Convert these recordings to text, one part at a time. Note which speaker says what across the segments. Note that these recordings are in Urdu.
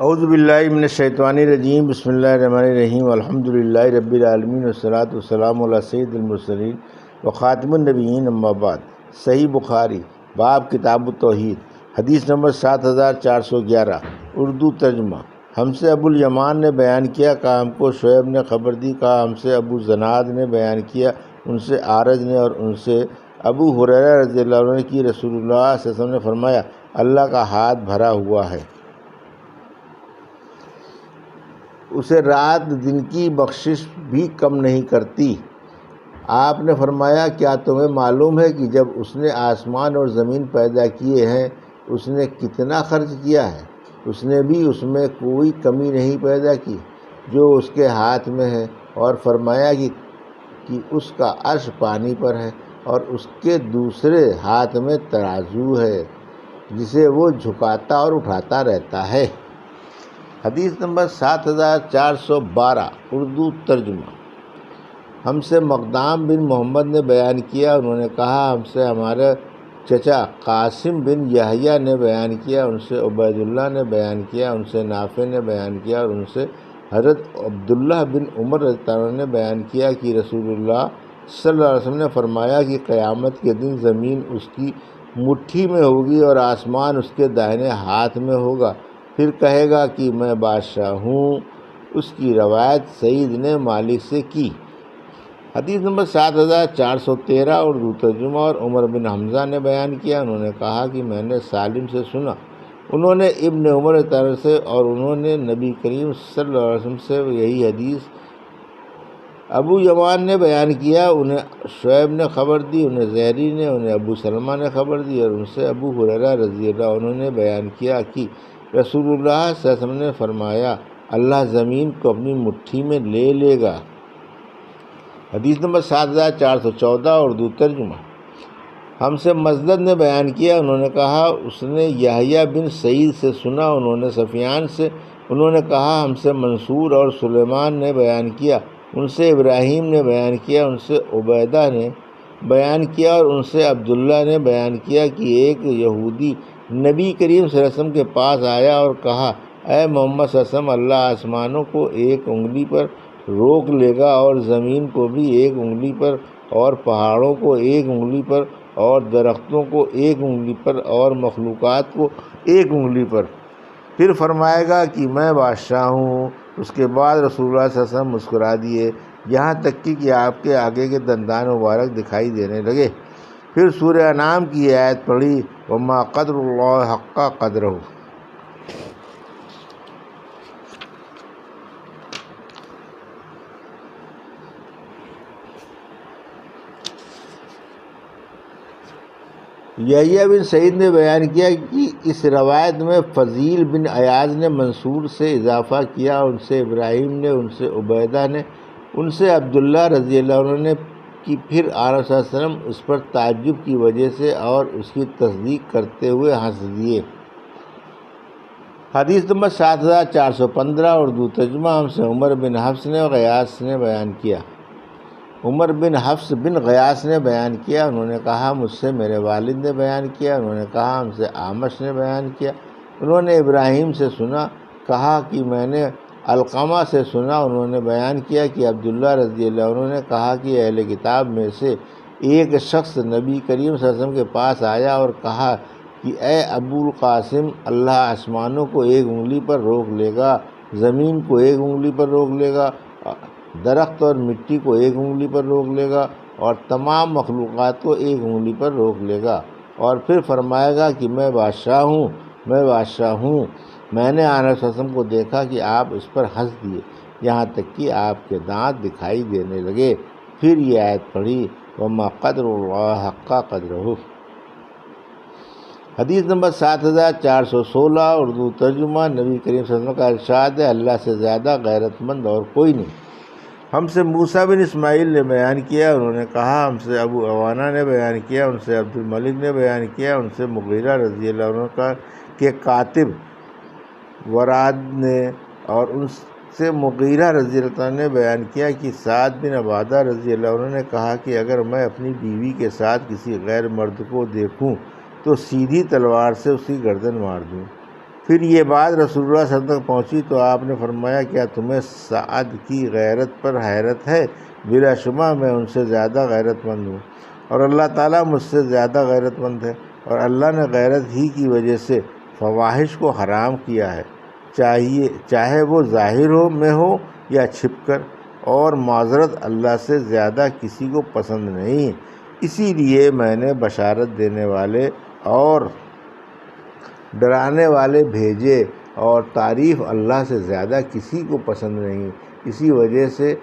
Speaker 1: اعوذ باللہ من الشیطان الرجیم، بسم اللہ الرحمن الرحیم، الحمدللہ رب العالمین، والصلاۃ والسلام علی سید المرسلین وخاتم النبیین، اما بعد۔ صحیح بخاری، باب کتاب التوحید، حدیث نمبر 7411، اردو ترجمہ۔ ہم سے ابو الیمان نے بیان کیا، کہا ہم کو شعیب نے خبر دی، کہا ہم سے ابو زناد نے بیان کیا، ان سے اعرج نے، اور ان سے ابو ہریرہ رضی اللہ عنہ نے کی رسول اللہ صلی اللہ علیہ وسلم نے فرمایا، اللہ کا ہاتھ بھرا ہوا ہے، اسے رات دن کی بخشش بھی کم نہیں کرتی۔ آپ نے فرمایا، کیا تمہیں معلوم ہے کہ جب اس نے آسمان اور زمین پیدا کیے ہیں اس نے کتنا خرچ کیا ہے؟ اس نے بھی اس میں کوئی کمی نہیں پیدا کی جو اس کے ہاتھ میں ہے، اور فرمایا کہ اس کا عرش پانی پر ہے اور اس کے دوسرے ہاتھ میں ترازو ہے جسے وہ جھکاتا اور اٹھاتا رہتا ہے۔ حدیث نمبر 7412، اردو ترجمہ۔ ہم سے مقدام بن محمد نے بیان کیا، انہوں نے کہا ہم سے ہمارے چچا قاسم بن یحییٰ نے بیان کیا، ان سے عبید اللہ نے بیان کیا، ان سے نافع نے بیان کیا، اور ان سے حضرت عبداللہ بن عمر رضی اللہ عنہ نے بیان کیا کہ رسول اللہ صلی اللہ علیہ وسلم نے فرمایا کہ قیامت کے دن زمین اس کی مٹھی میں ہوگی اور آسمان اس کے دائنے ہاتھ میں ہوگا، پھر کہے گا کہ میں بادشاہ ہوں۔ اس کی روایت سعید نے مالک سے کی۔ حدیث نمبر 7413، اردو ترجمہ۔ اور عمر بن حمزہ نے بیان کیا، انہوں نے کہا کہ میں نے سالم سے سنا، انہوں نے ابن عمر سے، اور انہوں نے نبی کریم صلی اللہ علیہ وسلم سے یہی حدیث۔ ابو یمان نے بیان کیا، انہیں شعیب نے خبر دی، انہیں زہری نے، انہیں ابو سلمہ نے خبر دی، اور ان سے ابو ہریرہ رضی اللہ عنہ نے بیان کیا کہ رسول اللہ صلی اللہ علیہ وسلم نے فرمایا، اللہ زمین کو اپنی مٹھی میں لے لے گا۔ حدیث نمبر 7414، اردو ترجمہ۔ ہم سے مسدد نے بیان کیا، انہوں نے کہا اس نے یحییٰ بن سعید سے سنا، انہوں نے سفیان سے، انہوں نے کہا ہم سے منصور اور سلیمان نے بیان کیا، ان سے ابراہیم نے بیان کیا، ان سے عبیدہ نے بیان کیا، اور ان سے عبداللہ نے بیان کیا کہ ایک یہودی نبی کریم صلی اللہ علیہ وسلم کے پاس آیا اور کہا، اے محمد صلی اللہ علیہ وسلم، اللہ آسمانوں کو ایک انگلی پر روک لے گا اور زمین کو بھی ایک انگلی پر، اور پہاڑوں کو ایک انگلی پر، اور درختوں کو ایک انگلی پر، اور مخلوقات کو ایک انگلی پر، پھر فرمائے گا کہ میں بادشاہ ہوں۔ اس کے بعد رسول اللہ صلی اللہ علیہ وسلم مسکرا دیے یہاں تک کہ آپ کے آگے کے دندان مبارک دکھائی دینے لگے۔ پھر سورہ انعام کی آیت پڑھی، وما قدر اللہ حق قدرہ۔ یحییٰ بن سعید نے بیان کیا کہ اس روایت میں فضیل بن ایاز نے منصور سے اضافہ کیا، ان سے ابراہیم نے، ان سے عبیدہ نے، ان سے عبداللہ رضی اللہ عنہ نے، کہ پھر آنبی صلی اللہ علیہ وسلم اس پر تعجب کی وجہ سے اور اس کی تصدیق کرتے ہوئے ہنس دیے۔ حدیث نمبر 7415، اردو ترجمہ۔ ہم سے عمر بن حفص نے غیاث نے بیان کیا، عمر بن حفص بن غیاث نے بیان کیا، انہوں نے کہا مجھ سے میرے والد نے بیان کیا، انہوں نے کہا ہم سے اعمش نے بیان کیا، انہوں نے ابراہیم سے سنا، کہا کہ میں نے علقمہ سے سنا، انہوں نے بیان کیا کہ عبداللہ رضی اللہ عنہ نے کہا کہ اہل کتاب میں سے ایک شخص نبی کریم صلی اللہ علیہ وسلم کے پاس آیا اور کہا کہ اے ابو القاسم، اللہ آسمانوں کو ایک انگلی پر روک لے گا، زمین کو ایک انگلی پر روک لے گا، درخت اور مٹی کو ایک انگلی پر روک لے گا، اور تمام مخلوقات کو ایک انگلی پر روک لے گا، اور پھر فرمائے گا کہ میں بادشاہ ہوں، میں بادشاہ ہوں۔ میں نے آنبی صلی اللہ علیہ وسلم کو دیکھا کہ آپ اس پر ہنس دیے یہاں تک کہ آپ کے دانت دکھائی دینے لگے۔ پھر یہ آیت پڑھی، وما قدر اللہ حق قدرہ۔ حدیث نمبر 7416، اردو ترجمہ۔ نبی کریم صلی اللہ علیہ وسلم کا ارشاد ہے، اللہ سے زیادہ غیرت مند اور کوئی نہیں۔ ہم سے موسیٰ بن اسماعیل نے بیان کیا، انہوں نے کہا ہم سے ابو عوانہ نے بیان کیا، ان سے عبد الملک نے بیان کیا، ان سے مغیرہ رضی اللہ عنہ کے کاتب وراد نے، اور ان سے مغیرہ رضی اللہ عنہ نے بیان کیا کہ سعد بن عبادہ رضی اللہ عنہ نے کہا کہ اگر میں اپنی بیوی کے ساتھ کسی غیر مرد کو دیکھوں تو سیدھی تلوار سے اس کی گردن مار دوں۔ پھر یہ بات رسول اللہ صلی اللہ علیہ وسلم تک پہنچی تو آپ نے فرمایا کیا تمہیں سعد کی غیرت پر حیرت ہے؟ بلا شبہ میں ان سے زیادہ غیرت مند ہوں اور اللہ تعالیٰ مجھ سے زیادہ غیرت مند ہے، اور اللہ نے غیرت ہی کی وجہ سے فواحش کو حرام کیا ہے، چاہے وہ ظاہر میں ہو یا چھپ کر، اور معذرت اللہ سے زیادہ کسی کو پسند نہیں، اسی لیے میں نے بشارت دینے والے اور ڈرانے والے بھیجے، اور تعریف اللہ سے زیادہ کسی کو پسند نہیں، اسی وجہ سے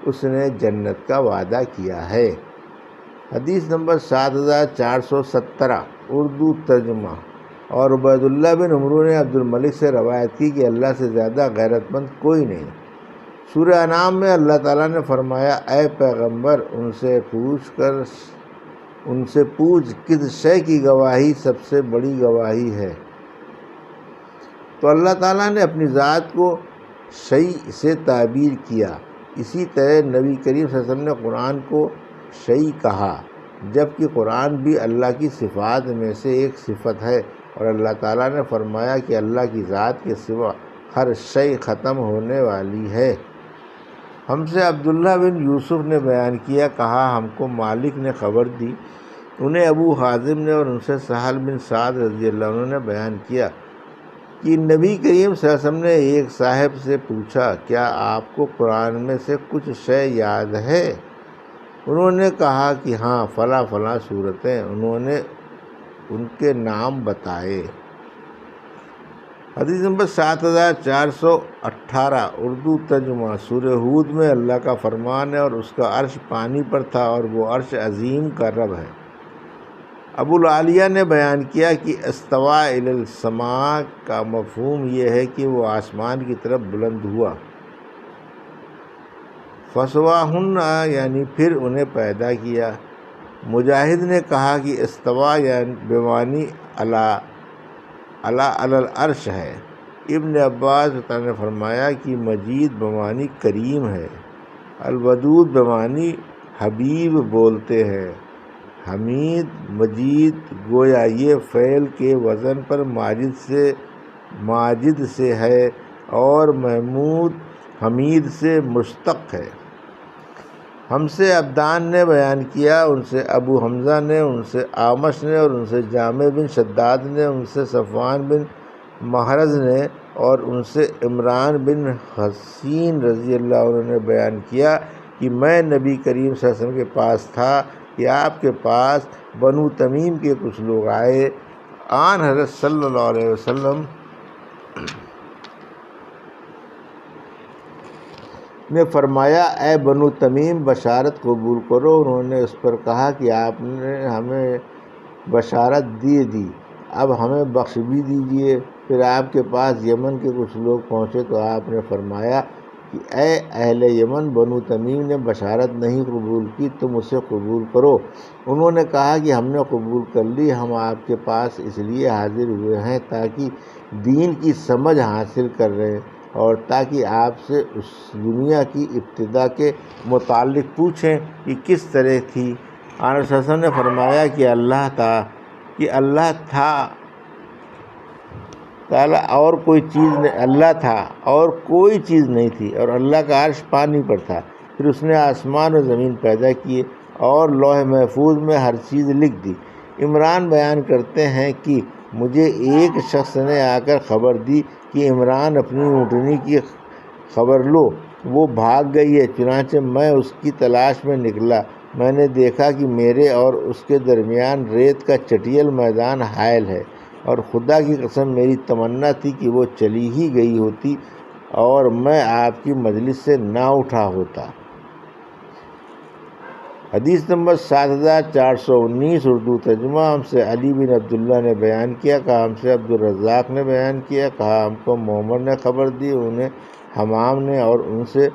Speaker 1: اس نے جنت کا وعدہ کیا ہے۔ حدیث نمبر 7417 اردو ترجمہ۔ اور عبید اللہ بن عمرو نے عبد الملک سے روایت کی کہ اللہ سے زیادہ غیرت مند کوئی نہیں۔ سورہ انعام میں اللہ تعالیٰ نے فرمایا، اے پیغمبر ان سے پوچھ کس شے کی گواہی سب سے بڑی گواہی ہے؟ تو اللہ تعالیٰ نے اپنی ذات کو شیء سے تعبیر کیا۔ اسی طرح نبی کریم صلی اللہ علیہ وسلم نے قرآن کو شیء کہا، جبکہ قرآن بھی اللہ کی صفات میں سے ایک صفت ہے، اور اللہ تعالیٰ نے فرمایا کہ اللہ کی ذات کے سوا ہر شیء ختم ہونے والی ہے۔ ہم سے عبداللہ بن یوسف نے بیان کیا، کہا ہم کو مالک نے خبر دی، انہیں ابو حازم نے اور ان سے سہل بن سعد رضی اللہ عنہ نے بیان کیا کہ نبی کریم صلی اللہ علیہ وسلم نے ایک صاحب سے پوچھا، کیا آپ کو قرآن میں سے کچھ شے یاد ہے؟ انہوں نے کہا کہ ہاں فلاں فلاں صورتیں، انہوں نے ان کے نام بتائے۔ حدیث نمبر 7418 اردو ترجمہ۔ سورہ ہود میں اللہ کا فرمان ہے، اور اس کا عرش پانی پر تھا، اور وہ عرش عظیم کا رب ہے۔ ابو العالیہ نے بیان کیا کہ استویٰ الی السماء کا مفہوم یہ ہے کہ وہ آسمان کی طرف بلند ہوا۔ فسواہن یعنی پھر انہیں پیدا کیا۔ مجاہد نے کہا کہ استویٰ یعنی بمعنی علی العرش ہے۔ ابن عباس نے فرمایا کہ مجید بمعنی کریم ہے، الودود بمعنی حبیب بولتے ہیں، حمید مجید، گویا یہ فعل کے وزن پر ماجد سے ہے، اور محمود حمید سے مشتق ہے۔ ہم سے عبدان نے بیان کیا، ان سے ابو حمزہ نے، ان سے اعمش نے، اور ان سے جامع بن شداد نے، ان سے صفوان بن محرز نے، اور ان سے عمران بن حسین رضی اللہ عنہ نے بیان کیا کہ میں نبی کریم صلی اللہ علیہ وسلم کے پاس تھا کہ آپ کے پاس بنو تمیم کے کچھ لوگ آئے۔ آن حضرت صلی اللہ علیہ وسلم نے فرمایا، اے بنو تمیم بشارت قبول کرو۔ انہوں نے اس پر کہا کہ آپ نے ہمیں بشارت دی، اب ہمیں بخش بھی دیجیے۔ پھر آپ کے پاس یمن کے کچھ لوگ پہنچے تو آپ نے فرمایا کہ اے اہل یمن، بنو تمیم نے بشارت نہیں قبول کی، تم اسے قبول کرو۔ انہوں نے کہا کہ ہم نے قبول کر لی، ہم آپ کے پاس اس لیے حاضر ہوئے ہیں تاکہ دین کی سمجھ حاصل کر رہے، اور تاکہ آپ سے اس دنیا کی ابتدا کے متعلق پوچھیں کہ کس طرح تھی۔ آن صلی اللہ علیہ وسلم نے فرمایا کہ اللہ تھا اور کوئی چیز نہیں تھی، اور اللہ کا عرش پانی پر تھا۔ پھر اس نے آسمان اور زمین پیدا کیے اور لوح محفوظ میں ہر چیز لکھ دی۔ عمران بیان کرتے ہیں کہ مجھے ایک شخص نے آ کر خبر دی کہ عمران اپنی اونٹنی کی خبر لو، وہ بھاگ گئی ہے، چنانچہ میں اس کی تلاش میں نکلا۔ میں نے دیکھا کہ میرے اور اس کے درمیان ریت کا چٹیل میدان حائل ہے، اور خدا کی قسم میری تمنا تھی کہ وہ چلی ہی گئی ہوتی اور میں آپ کی مجلس سے نہ اٹھا ہوتا۔ حدیث نمبر 7419 اردو ترجمہ۔ ہم سے علی بن عبداللہ نے بیان کیا، کہا ہم سے عبد الرزاق نے بیان کیا، کہا ہم کو معمر نے خبر دی، انہیں حمام نے، اور ان سے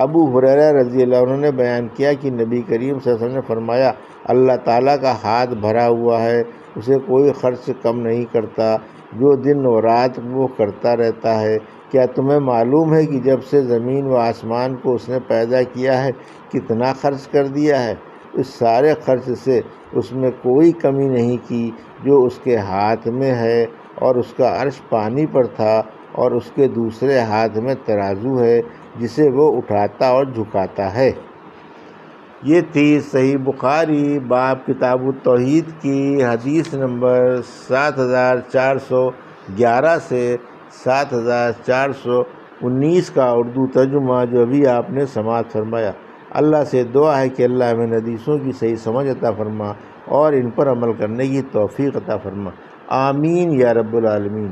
Speaker 1: ابو ہریرہ رضی اللہ عنہ نے بیان کیا کہ نبی کریم صلی اللہ علیہ وسلم نے فرمایا، اللہ تعالیٰ کا ہاتھ بھرا ہوا ہے، اسے کوئی خرچ کم نہیں کرتا، جو دن و رات وہ کرتا رہتا ہے۔ کیا تمہیں معلوم ہے کہ جب سے زمین و آسمان کو اس نے پیدا کیا ہے کتنا خرچ کر دیا ہے؟ اس سارے خرچ سے اس میں کوئی کمی نہیں کی جو اس کے ہاتھ میں ہے، اور اس کا عرش پانی پر تھا، اور اس کے دوسرے ہاتھ میں ترازو ہے جسے وہ اٹھاتا اور جھکاتا ہے۔ یہ تھی صحیح بخاری باب کتاب التوحید کی حدیث نمبر 7411 سے 7419 کا اردو ترجمہ جو ابھی آپ نے سماعت فرمایا۔ اللہ سے دعا ہے کہ اللہ ہمیں حدیثوں کی صحیح سمجھ عطا فرما اور ان پر عمل کرنے کی توفیق عطا فرما۔ آمین یا رب العالمین۔